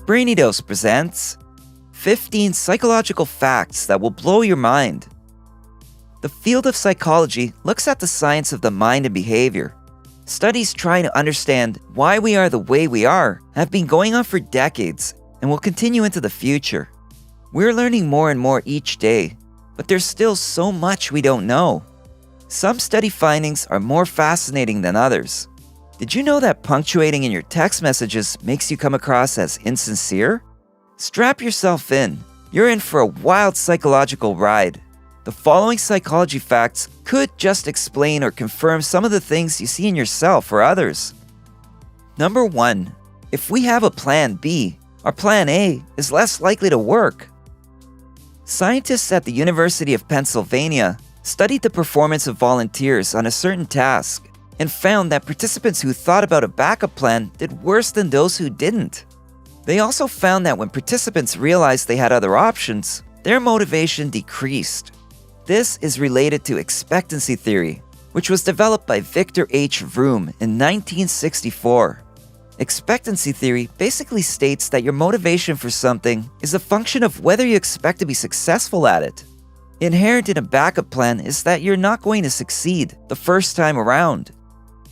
Brainy Dose presents 15 psychological facts that will blow your mind. The field of psychology looks at the science of the mind and behavior. Studies trying to understand why we are the way we are have been going on for decades and will continue into the future. We're learning more and more each day, but there's still so much we don't know. Some study findings are more fascinating than others. Did you know that punctuating in your text messages makes you come across as insincere? Strap yourself in. You're in for a wild psychological ride. The following psychology facts could just explain or confirm some of the things you see in yourself or others. Number 1. If we have a plan B, our plan A is less likely to work. Scientists at the University of Pennsylvania studied the performance of volunteers on a certain task and found that participants who thought about a backup plan did worse than those who didn't. They also found that when participants realized they had other options, their motivation decreased. This is related to expectancy theory, which was developed by Victor H. Vroom in 1964. Expectancy theory basically states that your motivation for something is a function of whether you expect to be successful at it. Inherent in a backup plan is that you're not going to succeed the first time around.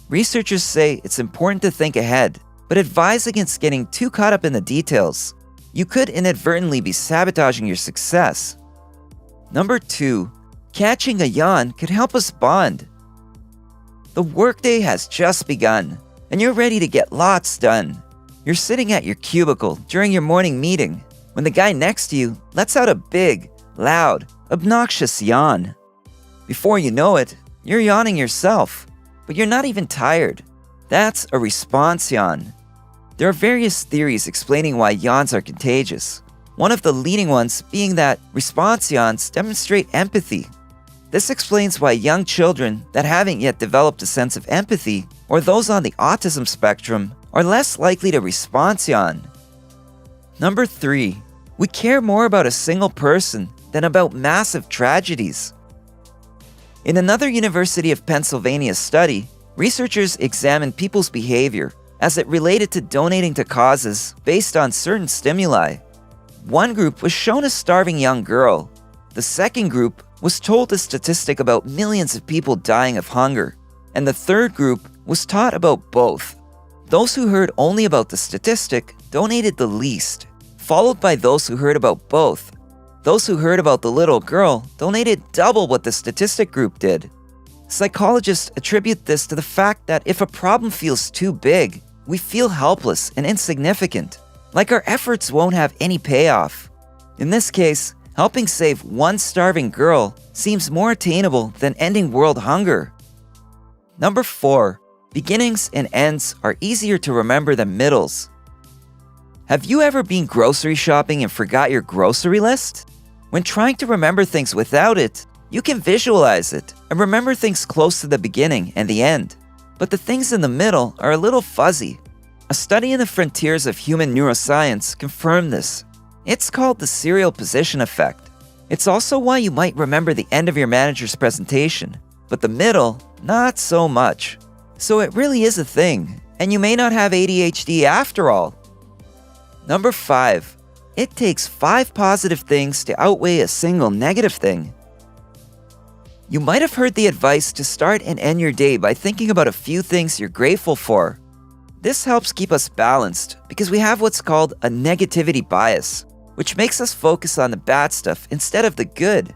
Researchers say it's important to think ahead, but advise against getting too caught up in the details. You could inadvertently be sabotaging your success. Number 2. Catching a yawn could help us bond. The workday has just begun, and you're ready to get lots done. You're sitting at your cubicle during your morning meeting when the guy next to you lets out a big, loud, obnoxious yawn. Before you know it, you're yawning yourself, but you're not even tired. That's a response yawn. There are various theories explaining why yawns are contagious. One of the leading ones being that response yawns demonstrate empathy. This explains why young children that haven't yet developed a sense of empathy, or those on the autism spectrum, are less likely to response yawn. Number 3. We care more about a single person than about massive tragedies. In another University of Pennsylvania study, researchers examined people's behavior as it related to donating to causes based on certain stimuli. One group was shown a starving young girl. The second group was told a statistic about millions of people dying of hunger. And the third group was taught about both. Those who heard only about the statistic donated the least, followed by those who heard about both. Those who heard about the little girl donated double what the statistic group did. Psychologists attribute this to the fact that if a problem feels too big, we feel helpless and insignificant, like our efforts won't have any payoff. In this case, helping save one starving girl seems more attainable than ending world hunger. Number 4. Beginnings and ends are easier to remember than middles. Have you ever been grocery shopping and forgot your grocery list? When trying to remember things without it, you can visualize it and remember things close to the beginning and the end. But the things in the middle are a little fuzzy. A study in the frontiers of human neuroscience confirmed this. It's called the serial position effect. It's also why you might remember the end of your manager's presentation, but the middle, not so much. So it really is a thing, and you may not have ADHD after all. Number 5. It takes 5 positive things to outweigh a single negative thing. You might have heard the advice to start and end your day by thinking about a few things you're grateful for. This helps keep us balanced because we have what's called a negativity bias, which makes us focus on the bad stuff instead of the good.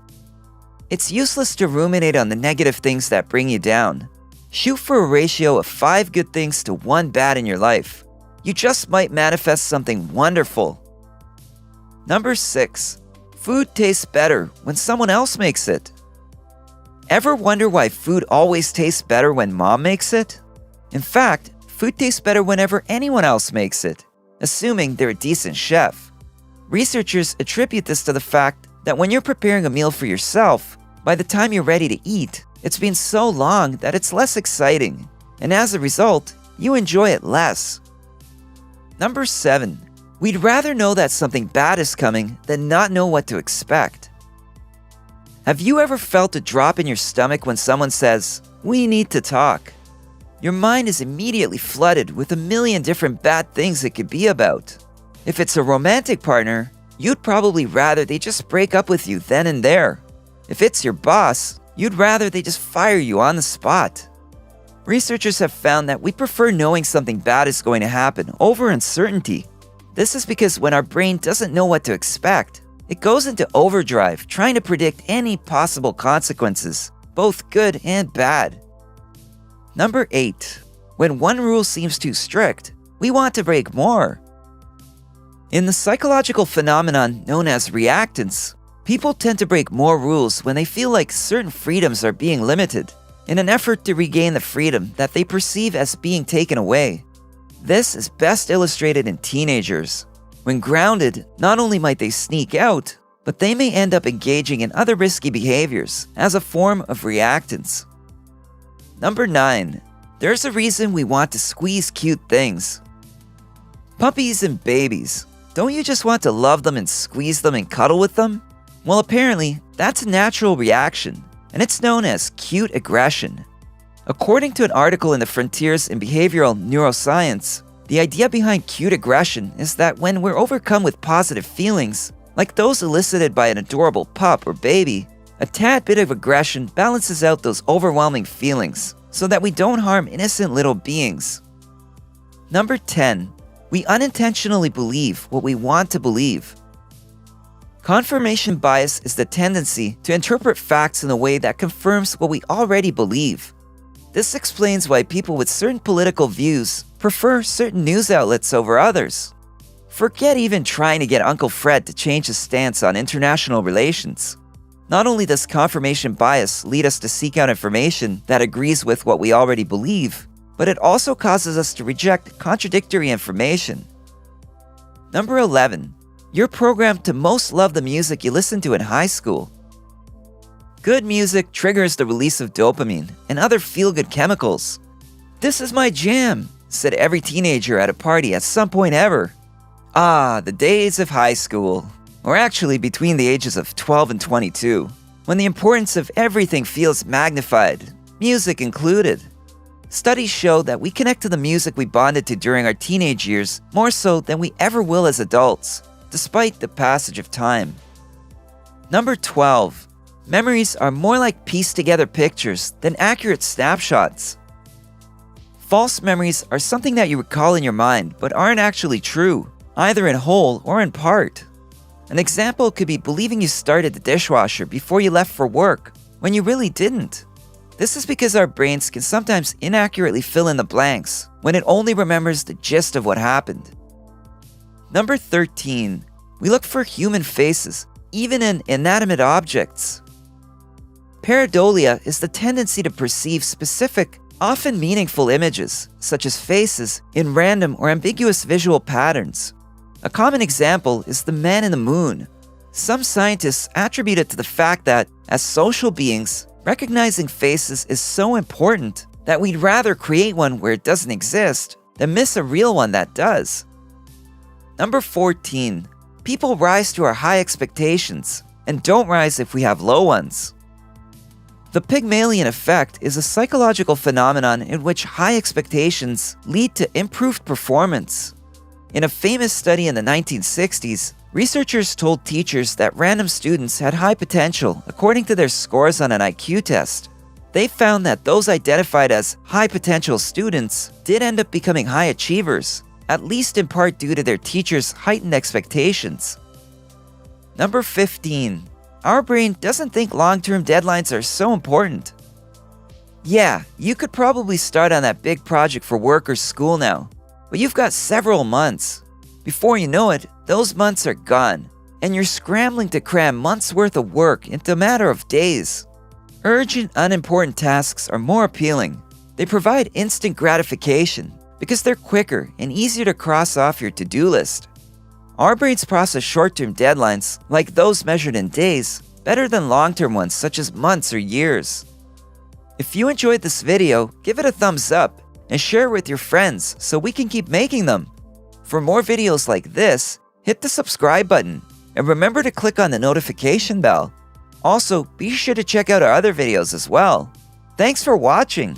It's useless to ruminate on the negative things that bring you down. Shoot for a ratio of 5 good things to 1 bad in your life. You just might manifest something wonderful. Number 6. Food tastes better when someone else makes it. Ever wonder why food always tastes better when mom makes it? In fact, food tastes better whenever anyone else makes it, assuming they're a decent chef. Researchers attribute this to the fact that when you're preparing a meal for yourself, by the time you're ready to eat, it's been so long that it's less exciting, and as a result, you enjoy it less. Number 7. We'd rather know that something bad is coming than not know what to expect. Have you ever felt a drop in your stomach when someone says, "We need to talk"? Your mind is immediately flooded with a million different bad things it could be about. If it's a romantic partner, you'd probably rather they just break up with you then and there. If it's your boss, you'd rather they just fire you on the spot. Researchers have found that we prefer knowing something bad is going to happen over uncertainty. This is because when our brain doesn't know what to expect, it goes into overdrive trying to predict any possible consequences, both good and bad. Number 8. When one rule seems too strict, we want to break more. In the psychological phenomenon known as reactance, people tend to break more rules when they feel like certain freedoms are being limited, in an effort to regain the freedom that they perceive as being taken away. This is best illustrated in teenagers. When grounded, not only might they sneak out, but they may end up engaging in other risky behaviors as a form of reactance. Number 9. There's a reason we want to squeeze cute things. Puppies and babies. Don't you just want to love them and squeeze them and cuddle with them? Well, apparently, that's a natural reaction, and it's known as cute aggression. According to an article in the Frontiers in Behavioral Neuroscience, the idea behind cute aggression is that when we're overcome with positive feelings, like those elicited by an adorable pup or baby, a tad bit of aggression balances out those overwhelming feelings so that we don't harm innocent little beings. Number 10. We unintentionally believe what we want to believe. Confirmation bias is the tendency to interpret facts in a way that confirms what we already believe. This explains why people with certain political views prefer certain news outlets over others. Forget even trying to get Uncle Fred to change his stance on international relations. Not only does confirmation bias lead us to seek out information that agrees with what we already believe, but it also causes us to reject contradictory information. Number 11. You're programmed to most love the music you listened to in high school. Good music triggers the release of dopamine and other feel-good chemicals. "This is my jam," said every teenager at a party at some point ever. Ah, the days of high school, or actually between the ages of 12 and 22, when the importance of everything feels magnified, music included. Studies show that we connect to the music we bonded to during our teenage years more so than we ever will as adults, despite the passage of time. Number 12. Memories are more like pieced-together pictures than accurate snapshots. False memories are something that you recall in your mind but aren't actually true, either in whole or in part. An example could be believing you started the dishwasher before you left for work, when you really didn't. This is because our brains can sometimes inaccurately fill in the blanks when it only remembers the gist of what happened. Number 13. We look for human faces, even in inanimate objects. Pareidolia is the tendency to perceive specific, often meaningful images, such as faces, in random or ambiguous visual patterns. A common example is the man in the moon. Some scientists attribute it to the fact that, as social beings, recognizing faces is so important that we'd rather create one where it doesn't exist than miss a real one that does. Number 14. People rise to our high expectations and don't rise if we have low ones. The Pygmalion effect is a psychological phenomenon in which high expectations lead to improved performance. In a famous study in the 1960s, researchers told teachers that random students had high potential according to their scores on an IQ test. They found that those identified as high potential students did end up becoming high achievers, at least in part due to their teachers' heightened expectations. Number 15. Our brain doesn't think long-term deadlines are so important. Yeah, you could probably start on that big project for work or school now, but you've got several months. Before you know it, those months are gone, and you're scrambling to cram months' worth of work into a matter of days. Urgent, unimportant tasks are more appealing. They provide instant gratification because they're quicker and easier to cross off your to-do list. Our brains process short-term deadlines, like those measured in days, better than long-term ones such as months or years. If you enjoyed this video, give it a thumbs up and share it with your friends so we can keep making them. For more videos like this, hit the subscribe button and remember to click on the notification bell. Also, be sure to check out our other videos as well. Thanks for watching!